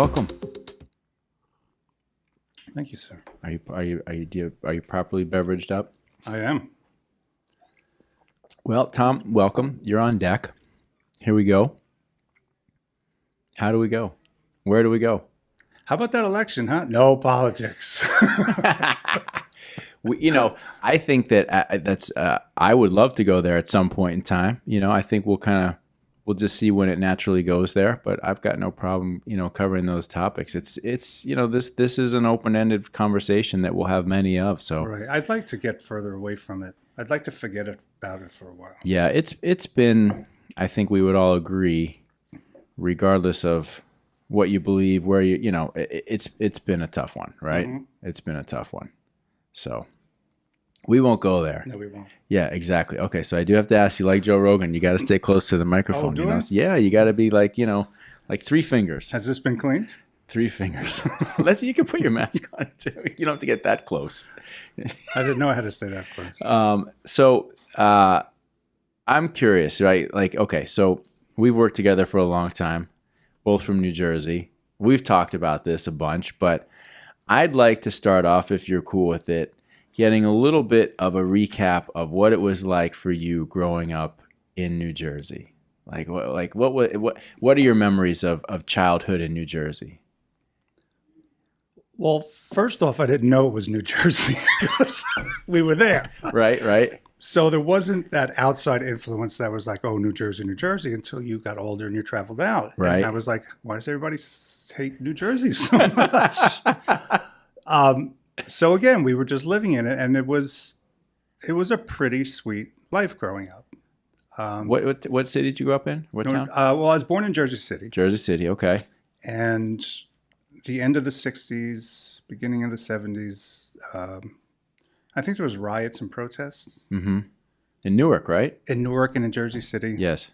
welcome. Thank you, sir. Are you properly beveraged up? I am. Well, Tom, welcome. You're on deck. Here we go. How do we go? Where do we go? How about that election, huh? No politics. I think that I would love to go there at some point in time. I think we'll just see when it naturally goes there. But I've got no problem, covering those topics. It's this is an open-ended conversation that we'll have many of. So Right. I'd like to get further away from it. I'd like to forget about it for a while. yeah, it's been. I think we would all agree, regardless of what you believe, where it's been a tough one, right? Mm-hmm. It's been a tough one. So we won't go there. No, we won't. Yeah, exactly. Okay, so I do have to ask you, like Joe Rogan, you got to stay close to the microphone. Oh, do I? Yeah, you got to be like 3 fingers. Has this been cleaned? 3 fingers. You can put your mask on too. You don't have to get that close. I didn't know I had to stay that close. So I'm curious, right? Like, okay, so we've worked together for a long time, both from New Jersey. We've talked about this a bunch, but I'd like to start off, if you're cool with it, getting a little bit of a recap of what it was like for you growing up in New Jersey. What are your memories of childhood in New Jersey? Well, first off, I didn't know it was New Jersey because we were there. Right. So there wasn't that outside influence that was like, oh, New Jersey, until you got older and you traveled out. Right. And I was like, why does everybody hate New Jersey so much? So again, we were just living in it, and it was a pretty sweet life growing up. What city did you grow up in? What town? Well, I was born in Jersey City. Jersey City, okay. And the end of the 60s, beginning of the 70s, I think there was riots and protests. Mm-hmm. In Newark, right? In Newark and in Jersey City. Yes.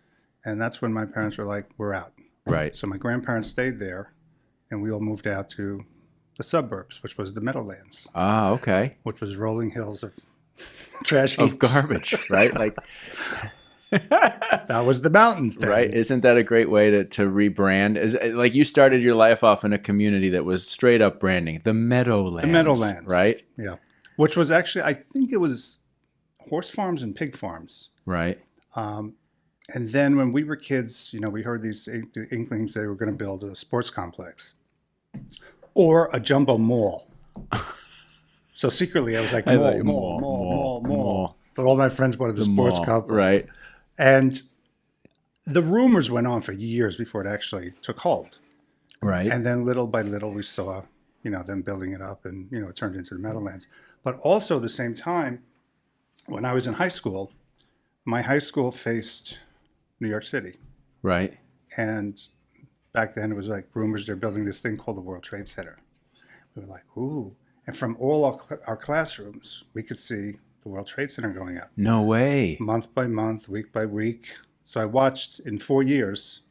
And that's when my parents were like, we're out. Right. So my grandparents stayed there, and we all moved out to the suburbs, which was the Meadowlands. Ah, okay. Which was rolling hills of trash heaps. Of garbage, right? Like that was the mountains then. Right. Isn't that a great way to rebrand? Like you started your life off in a community that was straight up branding, the Meadowlands. The Meadowlands. Right? Yeah. Which was actually, I think it was horse farms and pig farms. Right. And then when we were kids, we heard these inklings they were going to build a sports complex or a jumbo mall. So secretly I was like, mall. But all my friends wanted the sports complex. Right. And the rumors went on for years before it actually took hold. Right. And then little by little we saw, them building it up and, it turned into the Meadowlands. But also at the same time, when I was in high school, my high school faced New York City. Right. And back then it was like rumors they're building this thing called the World Trade Center. We were like, ooh. And from all our classrooms, we could see the World Trade Center going up. No way. Month by month, week by week. So I watched in 4 years,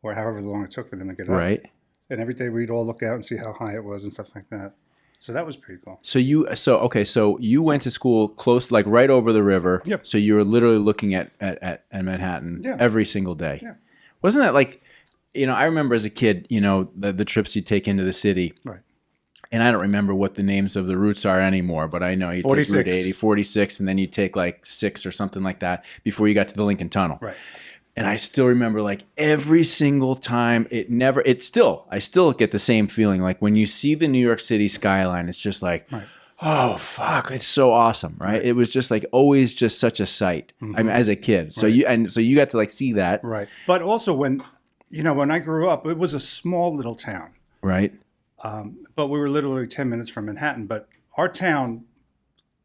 or however long it took for them to get up. Right. And every day we'd all look out and see how high it was and stuff like that. So that was pretty cool. So you went to school close, like right over the river. Yep. So you were literally looking at Manhattan every single day. Yeah. Wasn't that like, I remember as a kid, the trips you take into the city. Right. And I don't remember what the names of the routes are anymore, but I know you take Route 80, 46, and then you take like 6 or something like that before you got to the Lincoln Tunnel. Right. And I still remember like every single time I still get the same feeling. Like when you see the New York City skyline, it's just like, right. Oh, fuck, it's so awesome, right? It was just like always just such a sight. Mm-hmm. I mean, as a kid. So you got to like see that. Right. But also when I grew up, it was a small little town. Right. But we were literally 10 minutes from Manhattan. But our town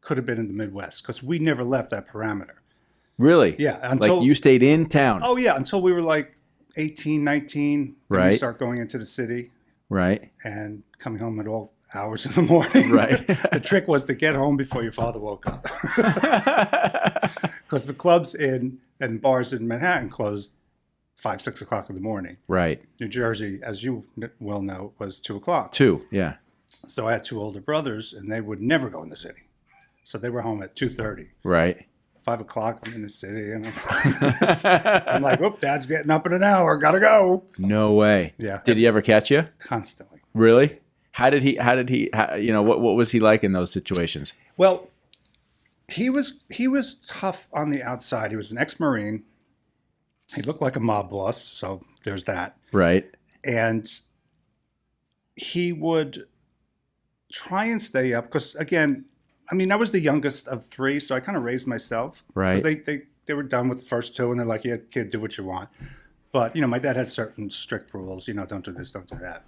could have been in the Midwest because we never left that parameter. Really? Yeah. Like you stayed in town. Oh, yeah. Until we were like 18, 19. Then right. we start going into the city. Right. And coming home at all hours in the morning. Right. The trick was to get home before your father woke up. Because the clubs and bars in Manhattan closed 5, 6 o'clock in the morning. Right. New Jersey, as you well know, was 2 o'clock. 2, yeah. So I had 2 older brothers, and they would never go in the city. So they were home at 2:30. Right. 5 o'clock, I'm in the city, and I'm like, "Whoop, Dad's getting up in an hour. Gotta go." No way. Yeah. Did he ever catch you? Constantly. Really? How did he, what was he like in those situations? Well, he was tough on the outside. He was an ex-Marine. He looked like a mob boss, so there's that. Right. And he would try and stay up because, again, I mean, I was the youngest of three, so I kind of raised myself. Right. They were done with the first two, and they're like, "Yeah, kid, do what you want." But my dad had certain strict rules. Don't do this, don't do that.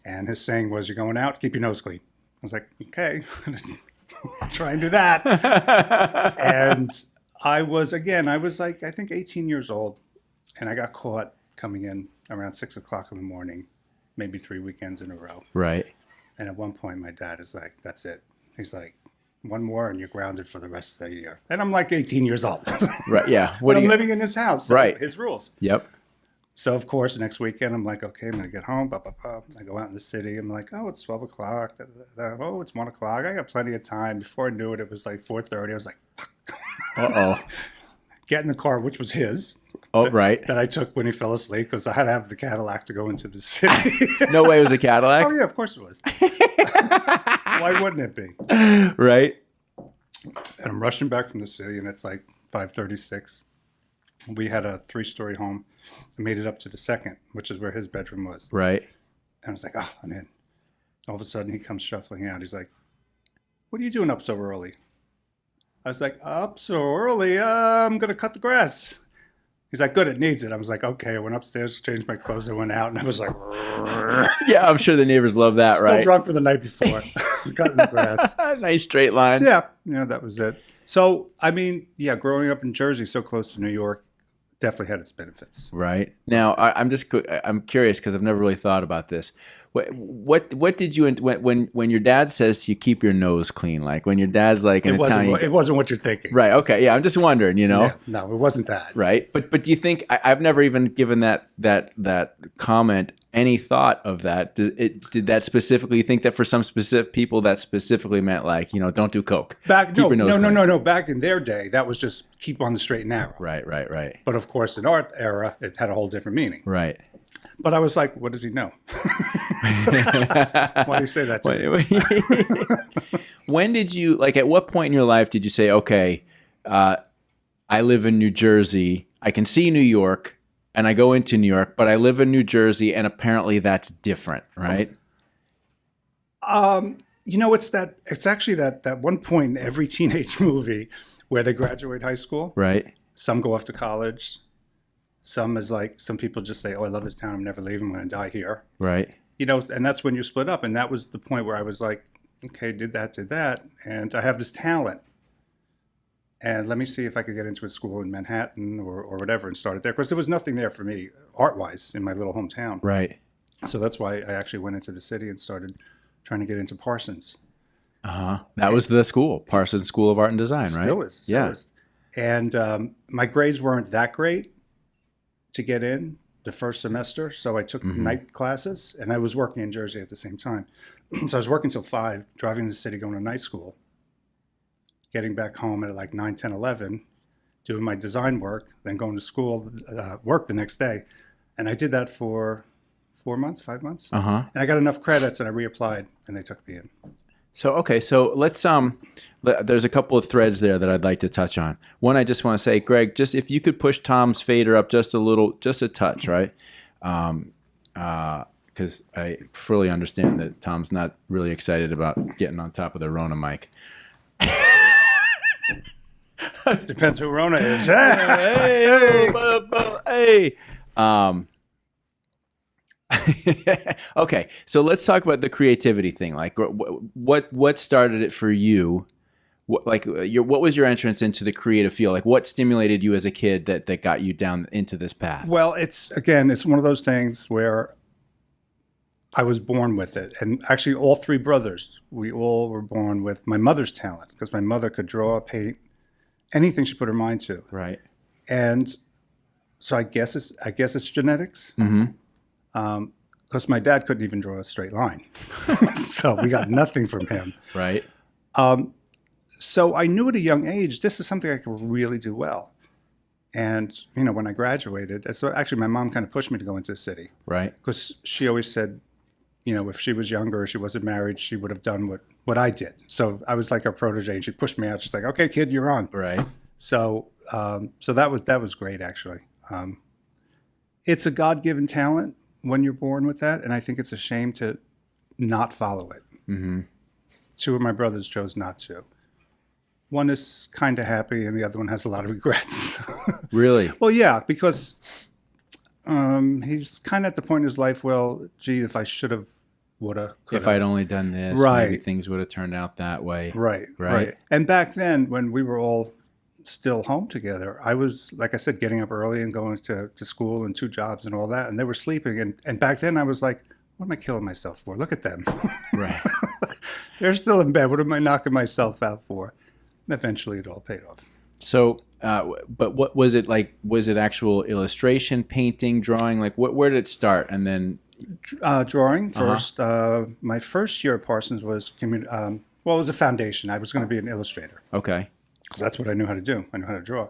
And his saying was, "You're going out, keep your nose clean." I was like, "Okay, try and do that." And I was like, I think 18 years old, and I got caught coming in around 6 o'clock in the morning, maybe 3 weekends in a row. Right. And at one point, my dad is like, "That's it." He's like, "One more and you're grounded for the rest of the year." And I'm like 18 years old. Right. Yeah. But I'm living in his house. So Right. His rules. Yep. So, of course, next weekend, I'm like, "Okay, I'm going to get home." I go out in the city. I'm like, "Oh, it's 12 o'clock. Oh, it's 1 o'clock. I got plenty of time." Before I knew it, it was like 4:30. I was like, "Fuck." Uh-oh. Get in the car, which was his. Oh, right. That I took when he fell asleep because I had to have the Cadillac to go into the city. No way it was a Cadillac? Oh, yeah, of course it was. Why wouldn't it be? Right. And I'm rushing back from the city, and it's like 5:36. We had a 3-story home. I made it up to the second, which is where his bedroom was. Right. And I was like, "Oh, I'm in." All of a sudden, he comes shuffling out. He's like, "What are you doing up so early?" I was like, "Up so early? I'm going to cut the grass." He's like, "Good, it needs it." I was like, "Okay." I went upstairs, changed my clothes, I went out, and I was like, Yeah, I'm sure the neighbors love that, still right? drunk for the night before, cutting the grass. Nice straight line. Yeah, that was it. So, I mean, yeah, growing up in Jersey, so close to New York, definitely had its benefits. Right. Now, I'm curious because I've never really thought about this. What did you when your dad says to you keep your nose clean? Like when your dad's like an Italian. It wasn't what you're thinking. Right. Okay. Yeah. I'm just wondering. Yeah, no, it wasn't that. Right. But do you think I've never even given that comment any thought of that? Did that specifically think that for some specific people that specifically meant like don't do coke? No. Back in their day, that was just keep on the straight and narrow. Right. But of course, in our era, it had a whole different meaning. Right. But I was like, what does he know? Why do you say that to me? When did you, at what point in your life did you say, okay, I live in New Jersey, I can see New York, and I go into New York, but I live in New Jersey, and apparently that's different, right? It's actually that one point in every teenage movie where they graduate high school. Right. Some go off to college. Some people just say, "Oh, I love this town. I'm never leaving. I'm going to die here." Right. And that's when you split up. And that was the point where I was like, "Okay, did that. And I have this talent. And let me see if I could get into a school in Manhattan or whatever and start it there." Because there was nothing there for me art-wise in my little hometown. Right. So that's why I actually went into the city and started trying to get into Parsons. That was the school, Parsons School of Art and Design, right? Still is. And my grades weren't that great to get in the first semester. So I took night classes, and I was working in Jersey at the same time. So I was working till 5, driving to the city, going to night school, getting back home at like 9, 10, 11, doing my design work, then going to school, work the next day. And I did that for 4 months, 5 months. And I got enough credits, and I reapplied, and they took me in. So, okay, so let's, there's a couple of threads there that I'd like to touch on. One, I just want to say, Greg, just if you could push Tom's fader up just a touch, right? Because I fully understand that Tom's not really excited about getting on top of the Rona mic. Depends who Rona is. Hey. Okay, so let's talk about the creativity thing. Like, what started it for you? What was your entrance into the creative field? Like, what stimulated you as a kid that got you down into this path? Well, it's one of those things where I was born with it. And actually, all 3 brothers, we all were born with my mother's talent, because my mother could draw, paint, anything she put her mind to. Right. And so I guess it's genetics. Mm-hmm. Because my dad couldn't even draw a straight line. So we got nothing from him. Right. So I knew at a young age, this is something I could really do well. And, when I graduated, so actually my mom kind of pushed me to go into the city Right. because she always said, if she was younger, she wasn't married, she would have done what I did. So I was like her protege, and she pushed me out. She's like, "Okay, kid, you're on." Right. So, so that was great, actually. It's a God-given talent when you're born with that, and I think it's a shame to not follow it. Mm-hmm. Two of my brothers chose not to. One is kind of happy, and the other one has a lot of regrets. Really? Well, yeah, because he's kind of at the point in his life, well, gee, if I should have, would have, could If have. I'd only done this, Right. maybe things would have turned out that way. Right. Right. And back then, when we were all still home together, I was, like I said, getting up early and going to school and 2 jobs and all that, and they were sleeping. And back then, I was like, what am I killing myself for? Look at them. Right. They're still in bed. What am I knocking myself out for? And eventually, it all paid off. So, but what was it like? Was it actual illustration, painting, drawing? Like, where did it start? And then Drawing first. My first year at Parsons was it was a foundation. I was going to be an illustrator okay, because that's what I knew how to do. I knew how to draw.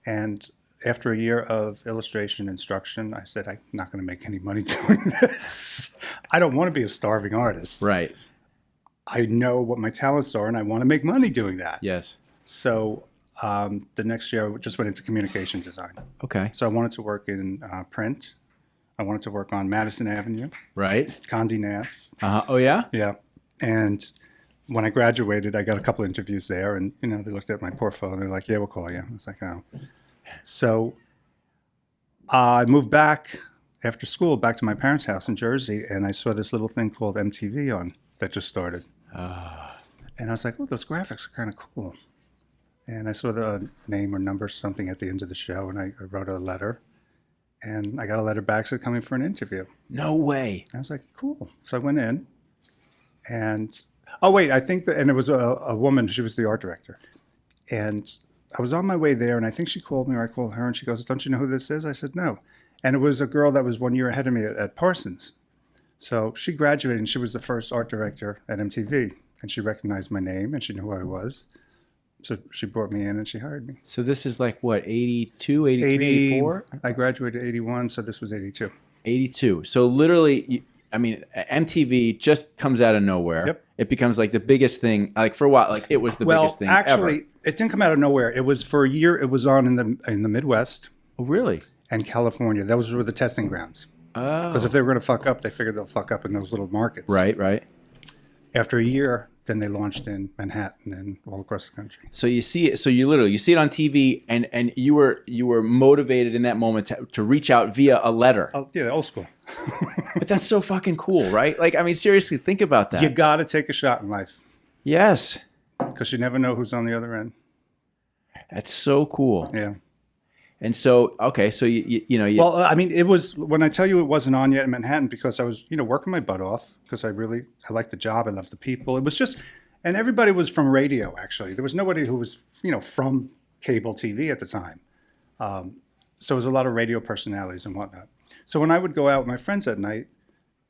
And after a year of illustration instruction, I said, I'm not going to make any money doing this. I don't want to be a starving artist. right, I know what my talents are, and I want to make money doing that. yes, So the next year, I just went into communication design. okay, So I wanted to work in print. I wanted to work on Madison Avenue, right. Condé Nast. Oh yeah, Yeah. And when I graduated, I got a couple of interviews there, and they looked at my portfolio and they're like, "Yeah, we'll call you." I was like, "Oh." So I moved back after school back to my parents' house in Jersey, and I saw this little thing called MTV on that just started. And I was like, "Oh, those graphics are kind of cool." And I saw the name or number something at the end of the show, and I wrote a letter, and I got a letter back said coming for an interview. no way. I was like, cool. So I went in, and oh wait, I think and it was a woman. She was the art director, and I was on my way there, and I think she called me, or I called her, and she goes, "Don't you know who this is?" I said, "No," and it was a girl that was 1 year ahead of me at Parsons. So she graduated, and she was the first art director at MTV, and she recognized my name, and she knew who I was. So she brought me in, and she hired me. So this is like what, 82, 83, 80, 84? I graduated 81, so this was 82. 82. So literally, I mean, MTV just comes out of nowhere. Yep. It becomes like the biggest thing. Like for a while, like it was the biggest thing actually, ever. it didn't come out of nowhere. It was for a year. It was on in the Midwest Oh, really? and California. Those were the testing grounds. Oh. Because if they were going to fuck up, they figured they'll fuck up in those little markets. Right, right. After a year, then they launched in Manhattan and all across the country. So you see it. So you see it on TV, and you were motivated in that moment to reach out via a letter. Oh, yeah, old school. But that's so fucking cool, right? Like, I mean, seriously, think about that. You got to take a shot in life Yes, because you never know who's on the other end. that's so cool. Yeah. And so, okay, so you Well, I mean, it was when I tell you it wasn't on yet in Manhattan because I was, working my butt off because I liked the job. I loved the people. It was just, and everybody was from radio, actually. There was nobody who was, from cable TV at the time. So it was a lot of radio personalities and whatnot. So when I would go out with my friends at night,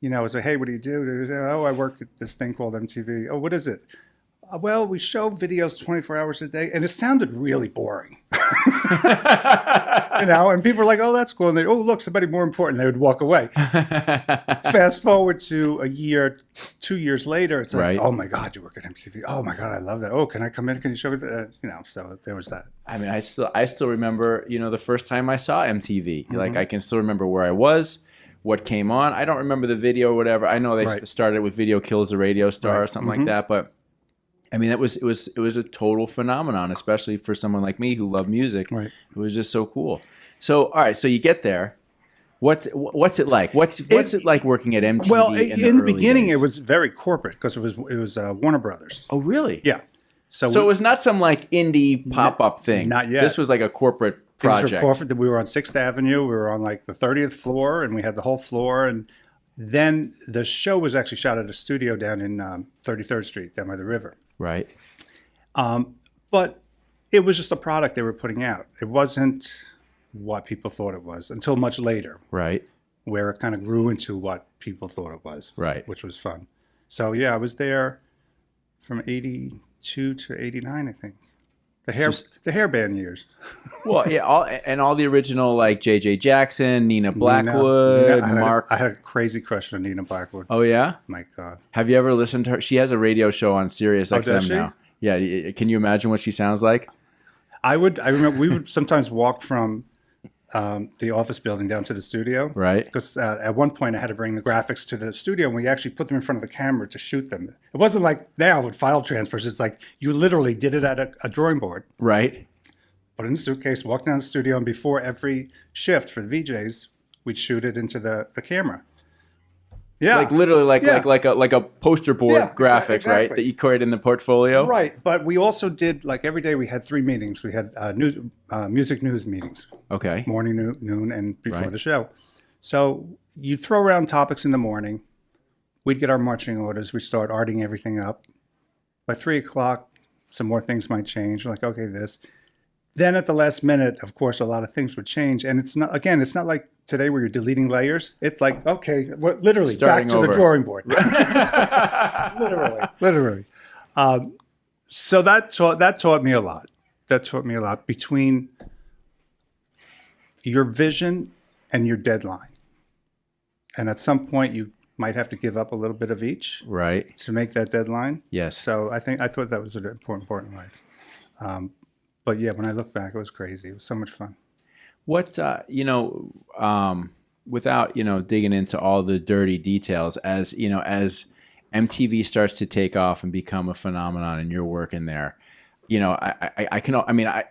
I would say, "Hey, what do you do?" They'd say, "Oh, I work at this thing called MTV." "Oh, what is it?" Well, we show videos 24 hours a day, and it sounded really boring. And people were like, "Oh, that's cool." And they, "Oh, look, somebody more important." They would walk away. Fast forward to a year, 2 years later, it's like, Right. "Oh my God, you work at MTV. Oh my God, I love that. Oh, can I come in? Can you show me that?" So there was that. I mean, I still remember, the first time I saw MTV. Like, I can still remember where I was, what came on. I don't remember the video or whatever. I know they Right. started with "Video Kills the Radio Star" or Right. something like that, but I mean, it was a total phenomenon, especially for someone like me who loved music. Right. It was just so cool. So, all right, so you get there. What's it like? What's it like working at MTV? Well, in in the early beginning, days? it was very corporate because it was Warner Brothers. Oh, really? Yeah. So So it was not some like indie pop-up thing. not yet. This was like a corporate project. We were on 6th Avenue. We were on like the 30th floor, and we had the whole floor. And then the show was actually shot at a studio down in 33rd Street, down by the river. Right. But it was just a product they were putting out. It wasn't what people thought it was until much later, Right. where it kind of grew into what people thought it was, Right. which was fun. So yeah, I was there from 82 to 89, I think. The Just- hair band years. Well, yeah, all the original like J.J. Jackson, Nina Nina, Blackwood, I had Mark. I had a crazy crush on Nina Blackwood. Oh yeah, My God. have you ever listened to her? She has a radio show on Sirius Oh, does XM she? now. Yeah, can you imagine what she sounds like? I remember we would sometimes walk from the office building down to the studio. Right. Because at one point I had to bring the graphics to the studio, and we actually put them in front of the camera to shoot them. It wasn't like now with file transfers. It's like you literally did it at a drawing board. Right. Put it in the suitcase, walk down the studio, and before every shift for the VJs, we'd shoot it into the camera. Yeah. Like literally Yeah. like a poster board Yeah, graphic, right? exactly. That you create in the portfolio. Right. But we also did, like every day we had 3 meetings. We had music news meetings, Okay. morning, noon, and before Right. the show. So you throw around topics in the morning. We'd get our marching orders. We start arting everything up. By 3 o'clock, some more things might change. We're like, okay, this. Then at the last minute, of course, a lot of things would change. And it's not like today where you're deleting layers. It's like, okay, literally Starting back to over. the drawing board. literally. So that taught me a lot. That taught me a lot between your vision and your deadline. And at some point, you might have to give up a little bit of each Right. to make that deadline. Yes. So I thought that was an important part in life. But yeah, when I look back, it was crazy. It was so much fun. What without digging into all the dirty details, as as MTV starts to take off and become a phenomenon, and you're working there,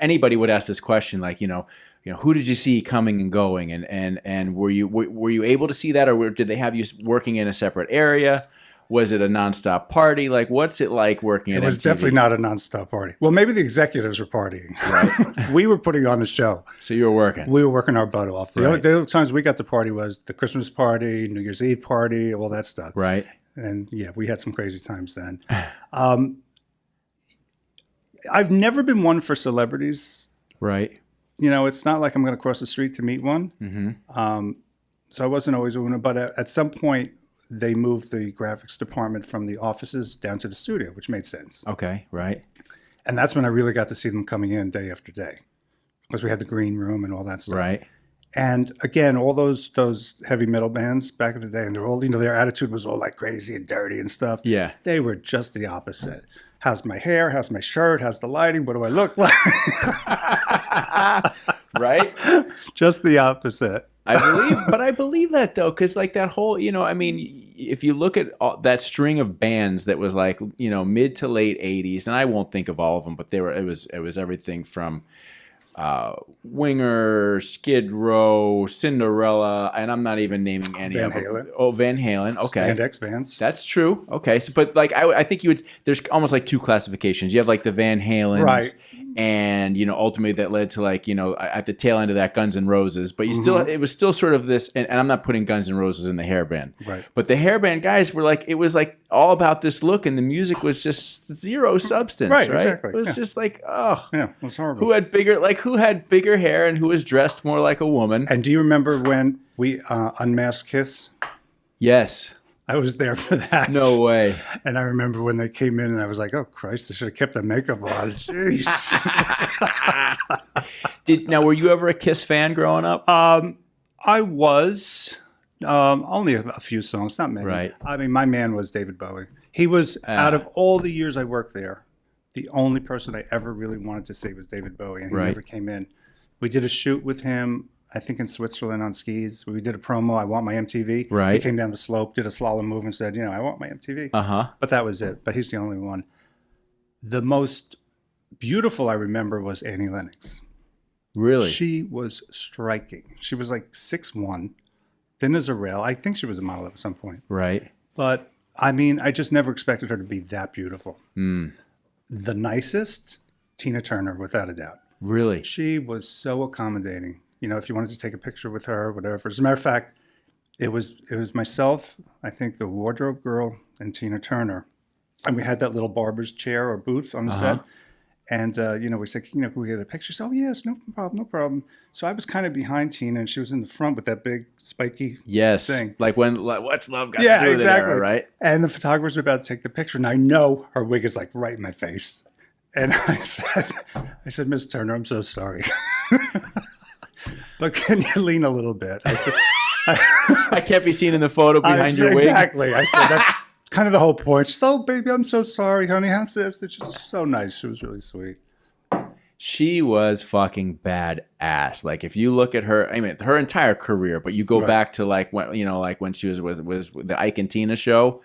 anybody would ask this question, like who did you see coming and going, and were you able to see that, or did they have you working in a separate area? Was it a nonstop party? Like, what's it like working at MTV? It was definitely not a nonstop party. Well, maybe the executives were partying. Right. We were putting on the show. So you were working. We were working our butt off. Right. The only times we got to party was the Christmas party, New Year's Eve party, all that stuff. Right. And yeah, we had some crazy times then. I've never been one for celebrities. Right. It's not like I'm going to cross the street to meet one. Mm-hmm. So I wasn't always one. But at some point, they moved the graphics department from the offices down to the studio, which made sense. Okay. Right. And that's when I really got to see them coming in day after day, because we had the green room and all that stuff. Right. And again, all those heavy metal bands back in the day, and they're all, their attitude was all like crazy and dirty and stuff. Yeah. They were just the opposite. How's my hair? How's my shirt? How's the lighting? What do I look like? Right. Just the opposite. I believe that though, because like that whole, if you look at that string of bands that was like, mid to late '80s, and I won't think of all of them, but it was everything from Winger, Skid Row, Cinderella, and I'm not even naming any Van of them. Halen. Oh, Van Halen. Okay. Spandex bands. That's true. Okay. So, but like, I think there's almost like 2 classifications. You have like the Van Halens. Right. And, ultimately that led to like, at the tail end of that, Guns N' Roses. But it was still sort of this, and I'm not putting Guns N' Roses in the hairband. Right. But the hairband guys were like, it was like all about this look, and the music was just zero substance. Right. Exactly. It was just like, oh. Yeah, it was horrible. Who had bigger hair and who was dressed more like a woman. And do you remember when we unmasked Kiss? Yes. I was there for that. No way. And I remember when they came in, and I was like, "Oh Christ! They should have kept the makeup on." Jeez. Were you ever a Kiss fan growing up? I was only a few songs, not many. Right. I mean, my man was David Bowie. He was out of all the years I worked there, the only person I ever really wanted to see was David Bowie, and he Right. never came in. We did a shoot with him, I think in Switzerland on skis. We did a promo, I Want My MTV. Right. He came down the slope, did a slalom move, and said, I want my MTV. Uh-huh. But that was it. But he's the only one. The most beautiful I remember was Annie Lennox. Really? She was striking. She was like 6'1", thin as a rail. I think she was a model at some point. Right. But, I mean, I just never expected her to be that beautiful. Mm. The nicest, Tina Turner, without a doubt. Really? She was so accommodating. If you wanted to take a picture with her, whatever. As a matter of fact, it was myself, I think the wardrobe girl, and Tina Turner. And we had that little barber's chair or booth on the set. And, we said, can we get a picture? She said, oh, yes, no problem, no problem. So I was kind of behind Tina, and she was in the front with that big spiky Yes. thing. Like what's love got Yeah, to do with exactly. it, era, right? And the photographers are about to take the picture, and I know her wig is like right in my face. And I said, Miss Turner, I'm so sorry. But can you lean a little bit? I can't be seen in the photo behind your wig. Exactly. I said, that's kind of the whole point. She said, oh, baby, I'm so sorry, honey. How's this? It's just so nice. She was really sweet. She was fucking badass. Like if you look at her, I mean, her entire career, but you go back to like when she was with the Ike and Tina show.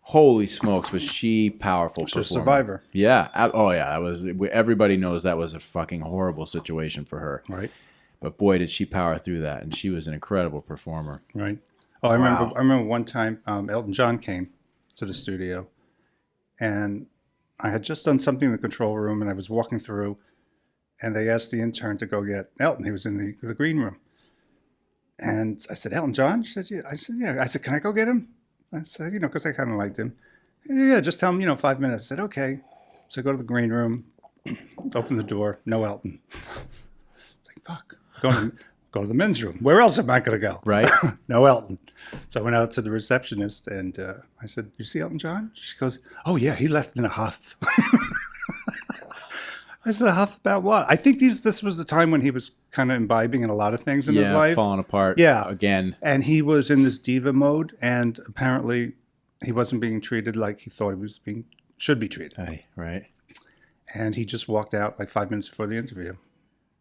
Holy smokes, was she powerful? She's a survivor. Yeah. Oh yeah. That was. Everybody knows that was a fucking horrible situation for her. Right. But boy, did she power through that, and she was an incredible performer. Right. Oh, I remember one time Elton John came to the studio, and I had just done something in the control room, and I was walking through, and they asked the intern to go get Elton. He was in the green room, and I said, Elton John? She said, yeah. I said, yeah. I said, can I go get him? I said, because I kind of liked him. Yeah, just tell him, 5 minutes. I said, okay. So I go to the green room, open the door, no Elton. It's like, fuck. Go to the men's room. Where else am I going to go? Right. No Elton. So I went out to the receptionist, and I said, you see Elton John? She goes, oh, yeah, he left in a huff. I said, a huff about what? I think this was the time when he was kind of imbibing in a lot of things in his life. Falling apart. Yeah. Again. And he was in this diva mode, and apparently he wasn't being treated like he thought should be treated. Right. And he just walked out like 5 minutes before the interview.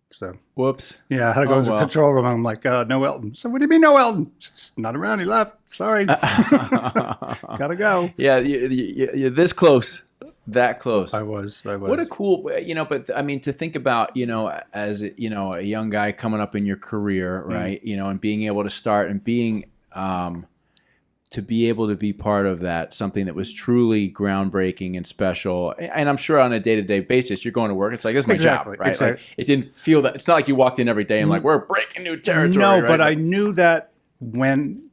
So, whoops. Yeah, I had to go to the control room. I'm like, no Elton. So what do you mean no Elton? Just not around. He left. Sorry. Gotta go. Yeah, you're this close. That close. I was. What a cool, but I mean, to think about, as, a young guy coming up in your career, right? And being able to start and being, to be able to be part of that, something that was truly groundbreaking and special. And I'm sure on a day-to-day basis, you're going to work. It's like, this is my job, right? Exactly. Like, it didn't feel that. It's not like you walked in every day and like, we're breaking new territory. No, right? but I knew that when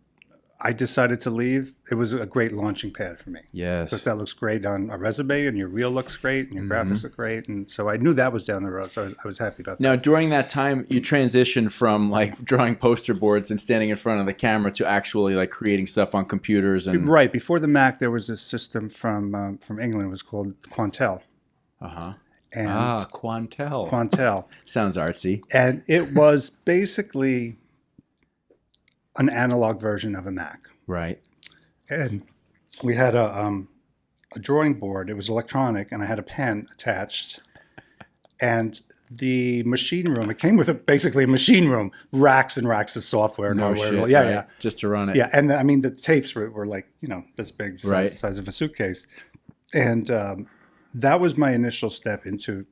I decided to leave, it was a great launching pad for me. Yes. Because that looks great on a resume, and your reel looks great, and your graphics look great. And so I knew that was down the road, so I was happy about that. Now, during that time, you transitioned from like drawing poster boards and standing in front of the camera to actually like creating stuff on computers. And Right. Before the Mac, there was this system from England. It was called Quantel. Uh-huh. And Quantel. Quantel. Sounds artsy. And it was basically an analog version of a Mac. Right. And we had a drawing board. It was electronic, and I had a pen attached. And the machine room, it came with basically a machine room, racks and racks of software and hardware. Shit, yeah, right? yeah. Just to run it. Yeah, and the tapes were like, this big, size of a suitcase. And that was my initial step into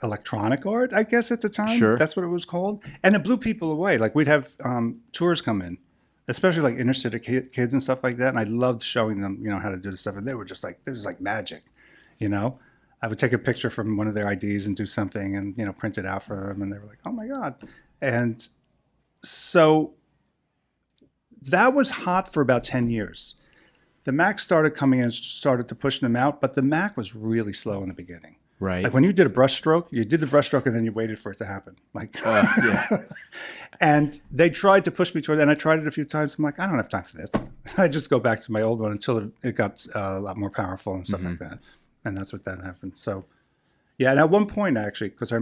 electronic art, I guess, at the time. Sure. That's what it was called. And it blew people away. Like, we'd have tours come in, especially like inner city kids and stuff like that. And I loved showing them, how to do this stuff. And they were just like, this is like magic, I would take a picture from one of their IDs and do something and, print it out for them. And they were like, oh my God. And so that was hot for about 10 years. The Mac started coming in and started to push them out, but the Mac was really slow in the beginning. Right. Like when you did a brush stroke, you did the brush stroke and then you waited for it to happen. Like, yeah. And they tried to push me toward it, and I tried it a few times. I'm like, I don't have time for this. I just go back to my old one until it got a lot more powerful and stuff like that. And that's what that happened. So, yeah. And at one point, actually, because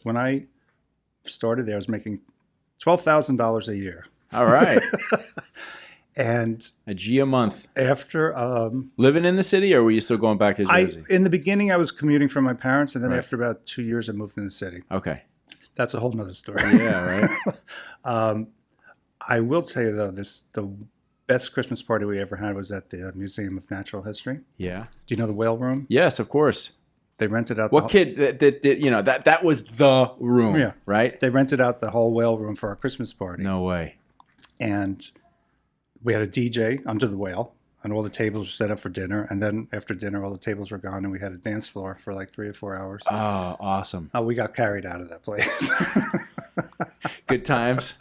when I started there, I was making $12,000 a year. All right. And a G a month. After living in the city, or were you still going back to Jersey? In the beginning, I was commuting from my parents, and then after about 2 years, I moved in the city. Okay. That's a whole nother story. Yeah, right. I will tell you though, the best Christmas party we ever had was at the Museum of Natural History. Yeah. Do you know the whale room? Yes, of course. They rented out. What kid that was the room, right? They rented out the whole whale room for our Christmas party. No way. And we had a DJ under the whale, and all the tables were set up for dinner. And then after dinner, all the tables were gone, and we had a dance floor for like 3 or 4 hours. Oh, awesome. We got carried out of that place. Good times.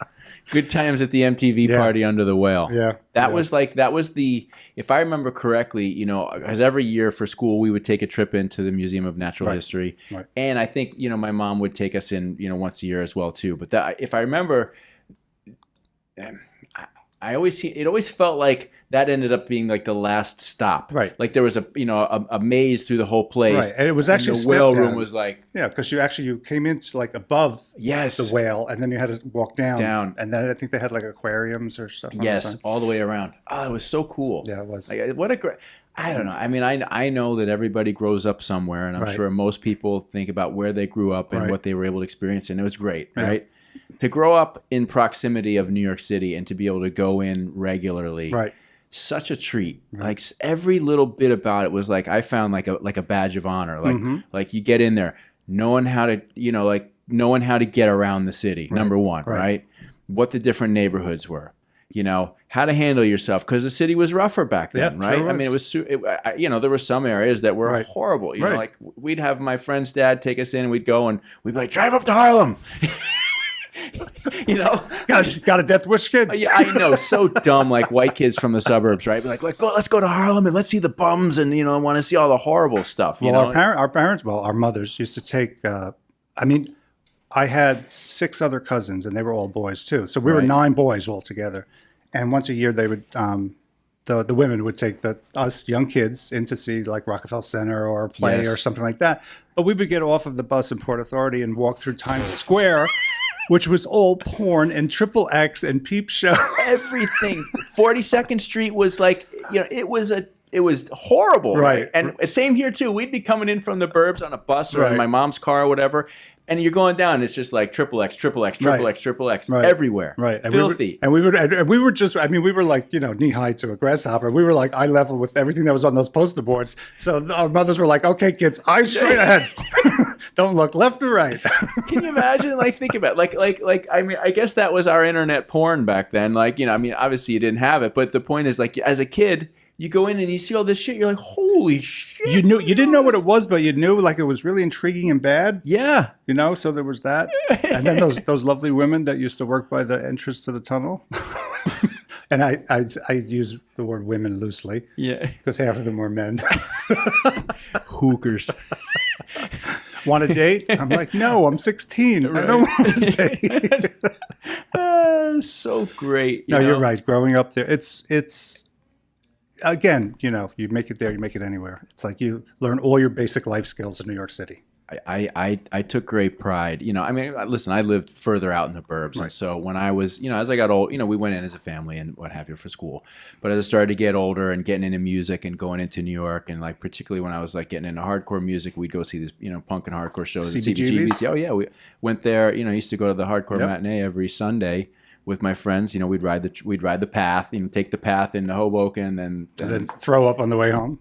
Good times at the MTV party under the whale. Yeah. That was the, if I remember correctly, you know, because every year for school we would take a trip into the Museum of Natural History. Right. And I think, you know, my mom would take us in, you know, once a year as well too. But that, if I remember, it always felt like that ended up being like the last stop. Right. Like there was a maze through the whole place. Right. And it was actually the whale room was like, yeah, because you came into like above the whale, and then you had to walk down. And then I think they had like aquariums or stuff. Yes, all the way around. Oh, it was so cool. Yeah, it was. Like, what a great. I don't know. I mean, I know that everybody grows up somewhere, and I'm sure most people think about where they grew up and what they were able to experience, and it was great, right? To grow up in proximity of New York City and to be able to go in regularly, such a treat. Like every little bit about it was like I found like a badge of honor. Like like you get in there, knowing how to knowing how to get around the city. Number one, right? What the different neighborhoods were. You know, how to handle yourself, because the city was rougher back then, right? Sure was. I mean, it was, you know, there were some areas that were horrible. You know, like we'd have my friend's dad take us in, and we'd go and we'd be like, drive up to Harlem. You know, got a death wish, kid. Yeah, I know, so dumb. Like white kids from the suburbs, right? Be like, let's go to Harlem and let's see the bums, and you know, I want to see all the horrible stuff. Well, our mothers used to take. I mean, I had 6 other cousins, and they were all boys too. So we were 9 boys all together. And once a year, they would the women would take us young kids in to see like Rockefeller Center or a play or something like that. But we would get off of the bus in Port Authority and walk through Times Square. Which was all porn and XXX and peep show. Everything. 42nd Street was like, you know, it was horrible. Right. And same here too. We'd be coming in from the burbs on a bus or in my mom's car or whatever. And you're going down, it's just like XXX everywhere. Right. And filthy. We were just, I mean, we were like, you know, knee high to a grasshopper. We were like eye level with everything that was on those poster boards. So our mothers were like, okay, kids, eyes straight ahead. Don't look left or right. Can you imagine? Like, think about it. Like, I mean, I guess that was our internet porn back then. Like, you know, I mean, obviously you didn't have it, but the point is, like, as a kid, you go in and you see all this shit. You're like, holy shit. You didn't know what it was, but you knew like it was really intriguing and bad. Yeah. You know, so there was that. And then those lovely women that used to work by the entrance to the tunnel. And I use the word women loosely. Yeah. Because half of them were men. Hookers. Want a date? I'm like, no, I'm 16. Right. I don't want a date. So great. You're right. Growing up there, it's again, you know, you make it there, you make it anywhere. It's like you learn all your basic life skills in New York City. I took great pride. You know, I mean, listen, I lived further out in the burbs. And so when I was, you know, as I got old, you know, we went in as a family and what have you for school. But as I started to get older and getting into music and going into New York, and like particularly when I was like getting into hardcore music, we'd go see these, you know, punk and hardcore shows at CBGB's. Oh yeah, we went there. You know, I used to go to the hardcore matinee every Sunday with my friends. You know, we'd ride the path, you know, take the path into Hoboken, and then throw up on the way home.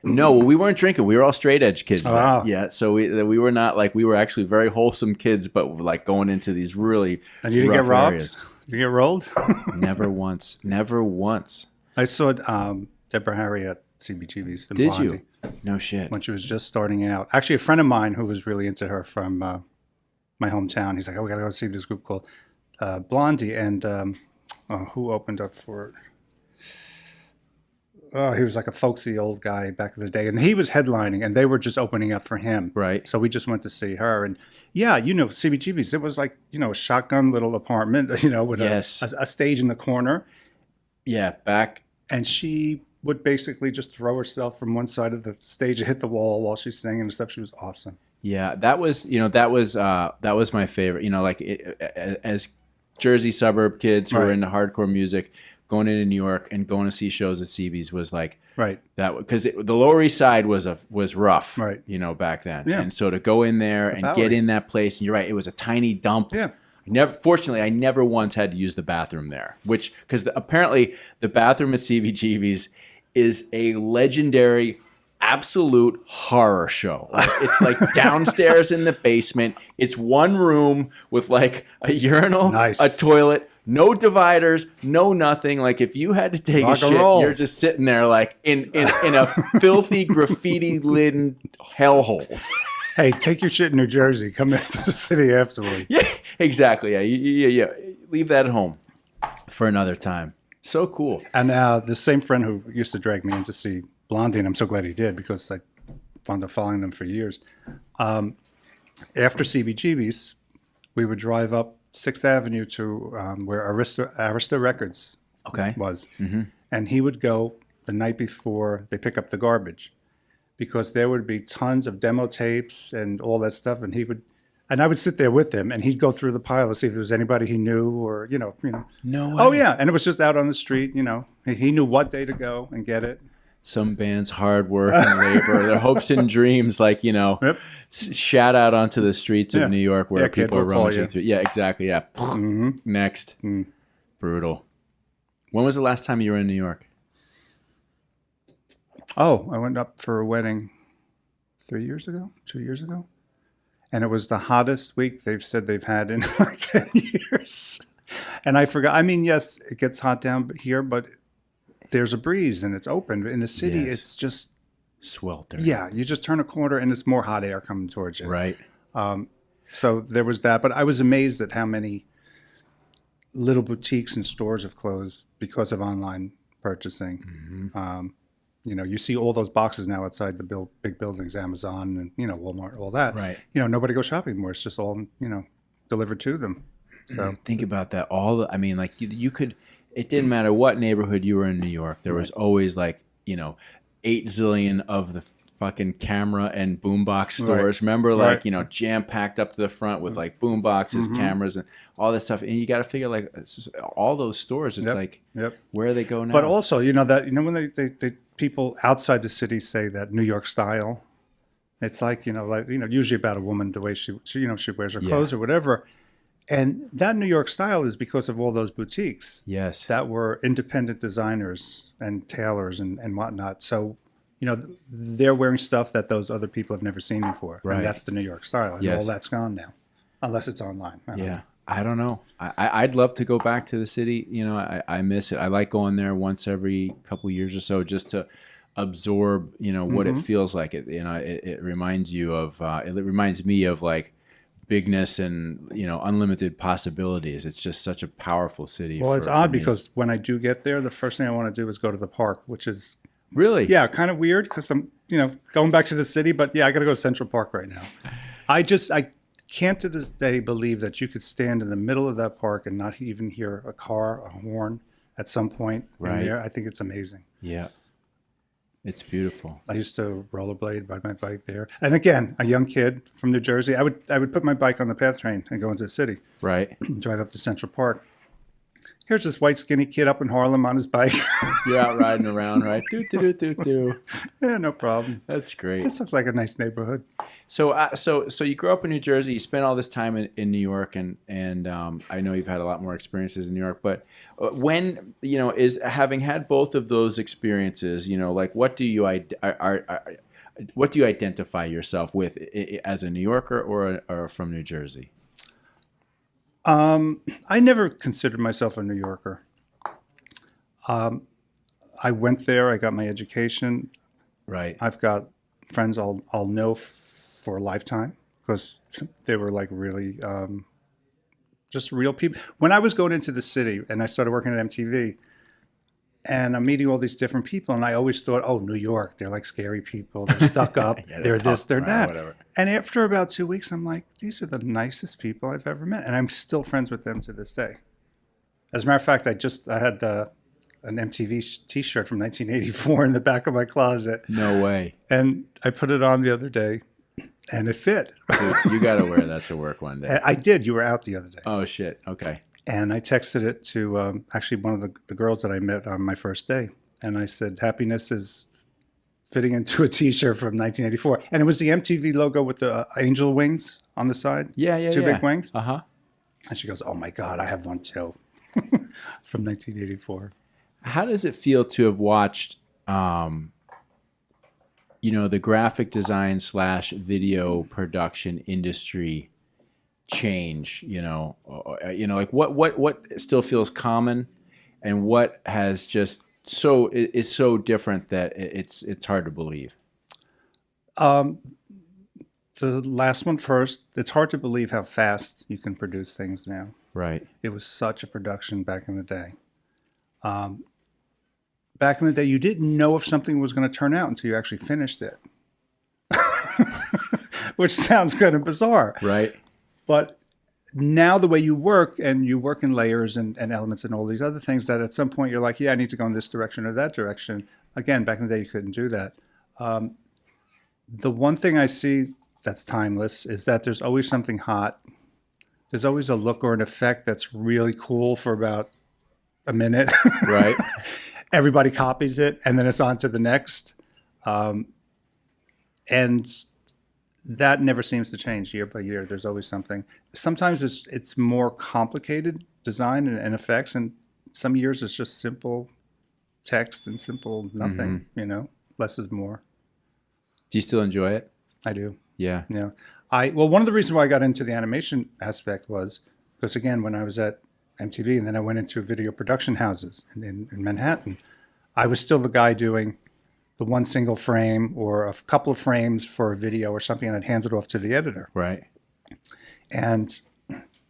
No, we weren't drinking. We were all straight edge kids. Wow. Yeah, so we were not like, we were actually very wholesome kids, but like going into these really and you didn't rough get robbed? areas. Did you get rolled? Never once. Never once. I saw Deborah Harry at CBGB's. Did Blondie, you? No shit. When she was just starting out. Actually, a friend of mine who was really into her from my hometown, he's like, oh, we got to go see this group called Blondie. And who opened up for it? Oh, he was like a folksy old guy back in the day. And he was headlining, and they were just opening up for him. Right. So we just went to see her. And yeah, you know, CBGB's, it was like, you know, a shotgun little apartment, you know, with a stage in the corner. Yeah, back. And she would basically just throw herself from one side of the stage and hit the wall while she's singing and stuff. She was awesome. Yeah, that was my favorite. You know, like as Jersey suburb kids who were into hardcore music, going into New York and going to see shows at CB's was like that, because the Lower East Side was rough, you know, back then. Yeah. And so to go in there and get in that place, and you're right, it was a tiny dump. Yeah. Fortunately, I never once had to use the bathroom there, because apparently the bathroom at CBGB's is a legendary, absolute horror show. Like, it's like downstairs in the basement. It's one room with like a urinal, a toilet, no dividers, no nothing. Like if you had to take a shit, you're just sitting there like in a filthy graffiti-laden hellhole. Hey, take your shit in New Jersey. Come into the city afterward. Yeah, exactly. Yeah. leave that at home for another time. So cool. And the same friend who used to drag me in to see Blondie, and I'm so glad he did because I wound up following them for years. After CBGB's, we would drive up 6th Avenue to where Arista Records was. And he would go the night before they pick up the garbage because there would be tons of demo tapes and all that stuff. And I would sit there with him and he'd go through the pile to see if there was anybody he knew or, No way. Oh, yeah. And it was just out on the street, He knew what day to go and get it. Some bands' hard work and labor, their hopes and dreams, Yep. shout out onto the streets of New York where people are rummaging through. Yeah, exactly. Yeah. Next. Brutal. When was the last time you were in New York? Oh, I went up for a wedding 2 years ago. And it was the hottest week they've said they've had in like 10 years. And I forgot. I mean, yes, it gets hot down here, but there's a breeze and it's open. In the city, it's just swelter. Yeah, you just turn a corner and it's more hot air coming towards you. Right. So there was that. But I was amazed at how many little boutiques and stores have closed because of online purchasing. You see all those boxes now outside the big buildings, Amazon and, Walmart, all that. Right. Nobody goes shopping anymore. It's just all, delivered to them. So think about that. You could, it didn't matter what neighborhood you were in New York. There was always 8 zillion of the fucking camera and boombox stores. Right. Remember, jam packed up to the front with boomboxes, cameras, and all this stuff. And you got to figure all those stores. It's where they go now. But also, when they people outside the city say that New York style, it's usually about a woman, the way she wears her clothes or whatever. And that New York style is because of all those boutiques. Yes. That were independent designers and tailors and whatnot. So, they're wearing stuff that those other people have never seen before. Right. And that's the New York style. And all that's gone now, unless it's online. I don't know. I'd love to go back to the city. I miss it. I like going there once every couple years or so just to absorb, what it feels like. It reminds you of, it reminds me of bigness and, unlimited possibilities. It's just such a powerful city. Well, it's odd because when I do get there, the first thing I want to do is go to the park, which is really, kind of weird because I'm, going back to the city, but I got to go to Central Park right now. I can't to this day believe that you could stand in the middle of that park and not even hear a car, a horn at some point in there. I think it's amazing. Yeah. It's beautiful. I used to rollerblade, ride my bike there. And again, a young kid from New Jersey, I would put my bike on the PATH train and go into the city. Right. Drive up to Central Park. Here's this white skinny kid up in Harlem on his bike. You're out riding around, right? Do. Yeah, no problem. That's great. This looks like a nice neighborhood. So you grew up in New Jersey. You spent all this time in New York, and I know you've had a lot more experiences in New York. But when is having had both of those experiences, what do you identify yourself with as a New Yorker or from New Jersey? I never considered myself a New Yorker. I went there. I got my education. Right. I've got friends I'll know for a lifetime because they were really just real people. When I was going into the city and I started working at MTV, and I'm meeting all these different people, and I always thought, oh, New York, they're like scary people. They're stuck up. They're this, they're that. Whatever. And after about 2 weeks, I'm like, these are the nicest people I've ever met. And I'm still friends with them to this day. As a matter of fact, I had an MTV T-shirt from 1984 in the back of my closet. No way. And I put it on the other day, and it fit. Dude, you got to wear that to work one day. I did. You were out the other day. Oh, shit. Okay. And I texted it to actually one of the girls that I met on my first day. And I said, happiness is fitting into a T-shirt from 1984. And it was the MTV logo with the angel wings on the side. Yeah. Two big wings. Uh-huh. And she goes, oh, my God, I have one too from 1984. How does it feel to have watched, the graphic design / video production industry change, what still feels common and what has just is so different that it's hard to believe? The last one first. It's hard to believe how fast you can produce things now. Right. It was such a production back in the day. Back in the day, you didn't know if something was going to turn out until you actually finished it, which sounds kind of bizarre. Right. But now the way you work, and you work in layers and elements and all these other things, that at some point you're like, yeah, I need to go in this direction or that direction. Again, back in the day, you couldn't do that. The one thing I see that's timeless is that there's always something hot. There's always a look or an effect that's really cool for about a minute. Right. Everybody copies it, and then it's on to the next. And that never seems to change year by year. There's always something. Sometimes it's more complicated design and effects, and some years it's just simple text and simple nothing, less is more. Do you still enjoy it? I do. Yeah. Yeah. Well, one of the reasons why I got into the animation aspect was because, again, when I was at MTV and then I went into video production houses in Manhattan, I was still the guy doing the one single frame or a couple of frames for a video or something, and I'd hand it off to the editor. Right. And,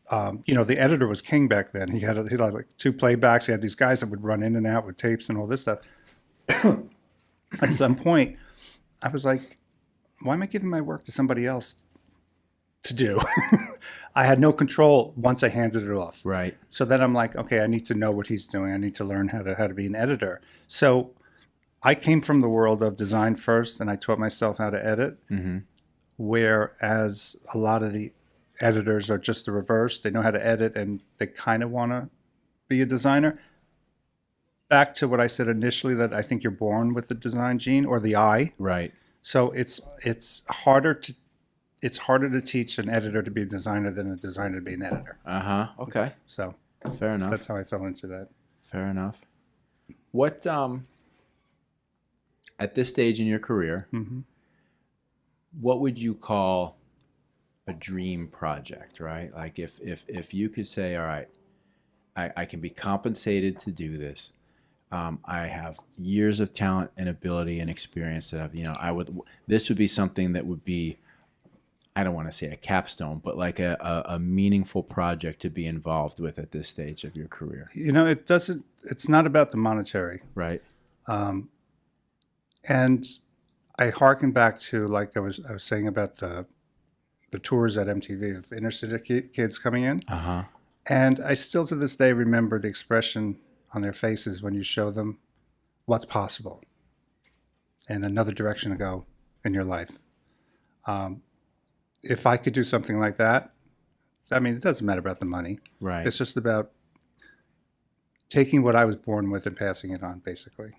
the editor was king back then. He had like 2 playbacks. He had these guys that would run in and out with tapes and all this stuff. At some point, I was like, why am I giving my work to somebody else to do? I had no control once I handed it off. Right. So then I'm like, okay, I need to know what he's doing. I need to learn how to be an editor. So I came from the world of design first, and I taught myself how to edit. Mm-hmm. Whereas a lot of the editors are just the reverse. They know how to edit, and they kind of want to be a designer. Back to what I said initially, that I think you're born with the design gene or the eye. Right. So it's harder to teach an editor to be a designer than a designer to be an editor. Okay. So fair enough. that's how I fell into that. Fair enough. What at this stage in your career, what would you call a dream project? Right. Like if you could say, all right, I can be compensated to do this. I have years of talent and ability and experience that this would be something that would be, I don't want to say a capstone, but like a meaningful project to be involved with at this stage of your career. It's not about the monetary. Right. And I hearken back to, like I was saying about the tours at MTV of inner city kids coming in. And I still to this day remember the expression on their faces when you show them what's possible and another direction to go in your life. If I could do something like that, I mean, it doesn't matter about the money. Right. It's just about taking what I was born with and passing it on, basically,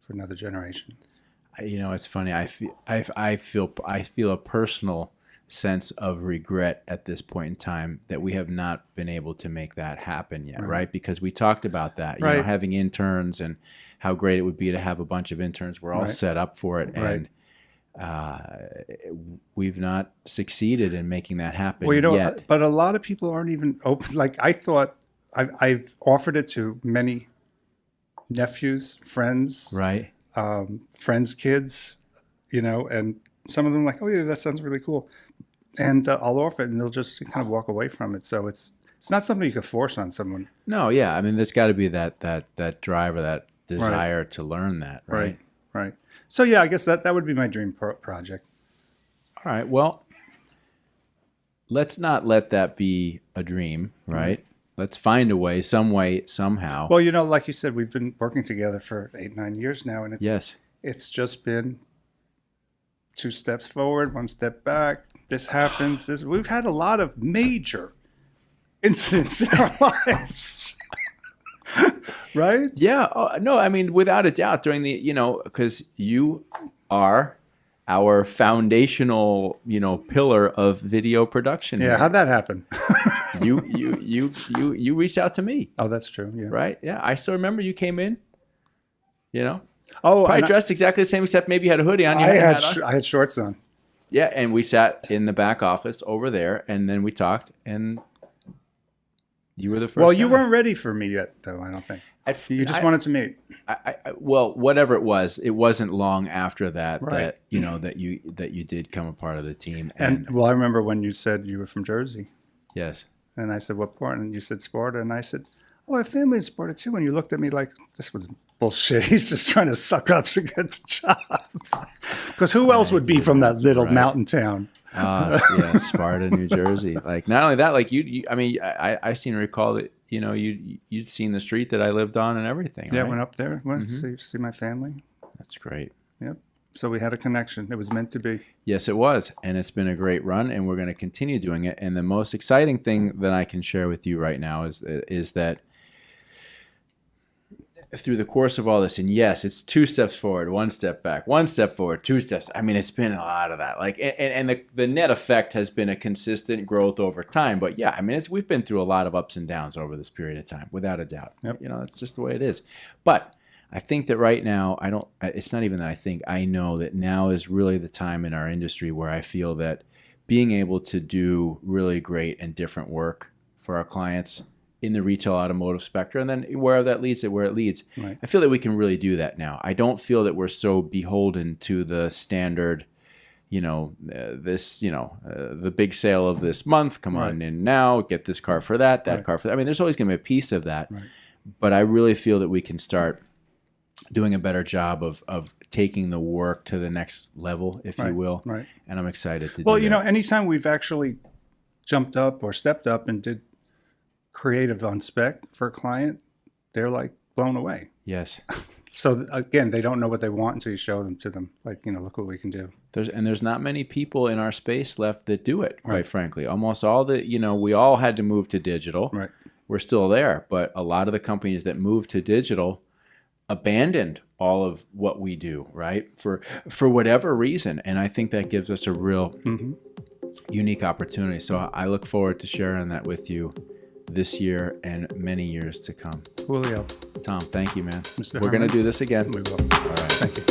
for another generation. It's funny. I feel a personal sense of regret at this point in time that we have not been able to make that happen yet, right? Because we talked about that, having interns and how great it would be to have a bunch of interns. We're all set up for it, and we've not succeeded in making that happen yet. But a lot of people aren't even open. Like I thought, I've offered it to many nephews, friends, right? Friends' kids, and some of them are like, oh yeah, that sounds really cool. And I'll offer it, and they'll just kind of walk away from it. So it's not something you can force on someone. No, yeah. I mean, there's got to be that drive or that desire to learn that, right? Right. So yeah, I guess that would be my dream project. All right. Well, let's not let that be a dream, right? Mm-hmm. Let's find a way, somehow. Well, like you said, we've been working together for 8-9 years now, and it's just been 2 steps forward, 1 step back. This happens. We've had a lot of major incidents in our lives. Right? Yeah. No, I mean, without a doubt, during the, because you are our foundational, pillar of video production. Yeah. How'd that happen? You reached out to me. Oh, that's true. Yeah. Right. Yeah. I still remember you came in, Oh, probably dressed exactly the same, except maybe you had a hoodie on. I had shorts on. Yeah. And we sat in the back office over there, and then we talked, and you were the first guy. You weren't ready for me yet, though, I don't think. You just wanted to meet. Well, whatever it wasn't long after that that you did come a part of the team. And I remember when you said you were from Jersey. Yes. And I said, what part? And you said Sparta. And I said, oh, I have family in Sparta too. And you looked at me like, this was bullshit. He's just trying to suck up to get the job. Because who else would be from that little mountain town? Yeah, Sparta, New Jersey. Like, not only that, like I mean, I seem to recall that, you know, you'd seen the street that I lived on and everything. Yeah, right? I went up there, went to see my family. That's great. Yep. So we had a connection. It was meant to be. Yes, it was. And it's been a great run, and we're going to continue doing it. And the most exciting thing that I can share with you right now is that through the course of all this, and yes, it's 2 steps forward, 1 step back, 1 step forward, 2 steps. I mean, it's been a lot of that. Like, and the net effect has been a consistent growth over time. But yeah, I mean, we've been through a lot of ups and downs over this period of time, without a doubt. Yep. You know, that's just the way it is. But I think that right now, it's not even that I think, I know that now is really the time in our industry where I feel that being able to do really great and different work for our clients in the retail automotive spectrum, and then wherever that leads it, where it leads, Right. I feel that we can really do that now. I don't feel that we're so beholden to the standard, you know, the big sale of this month, come on in now, get this car for that car for that. I mean, there's always going to be a piece of that, but I really feel that we can start doing a better job of taking the work to the next level, if you will. Right. And I'm excited to do Well, that. you know, anytime we've actually jumped up or stepped up and did creative on spec for a client, they're like blown away. Yes. So again, they don't know what they want until you show them to them. Like, you know, look what we can do. There's not many people in our space left that do it, quite frankly. Almost all the, you know, we all had to move to digital. Right. We're still there, but a lot of the companies that moved to digital abandoned all of what we do, right? For whatever reason. And I think that gives us a real unique opportunity. So I look forward to sharing that with you this year and many years to come. Julio. Tom, thank you, man. Mr. We're going Herman. to do this again. We will. All right. Thank you.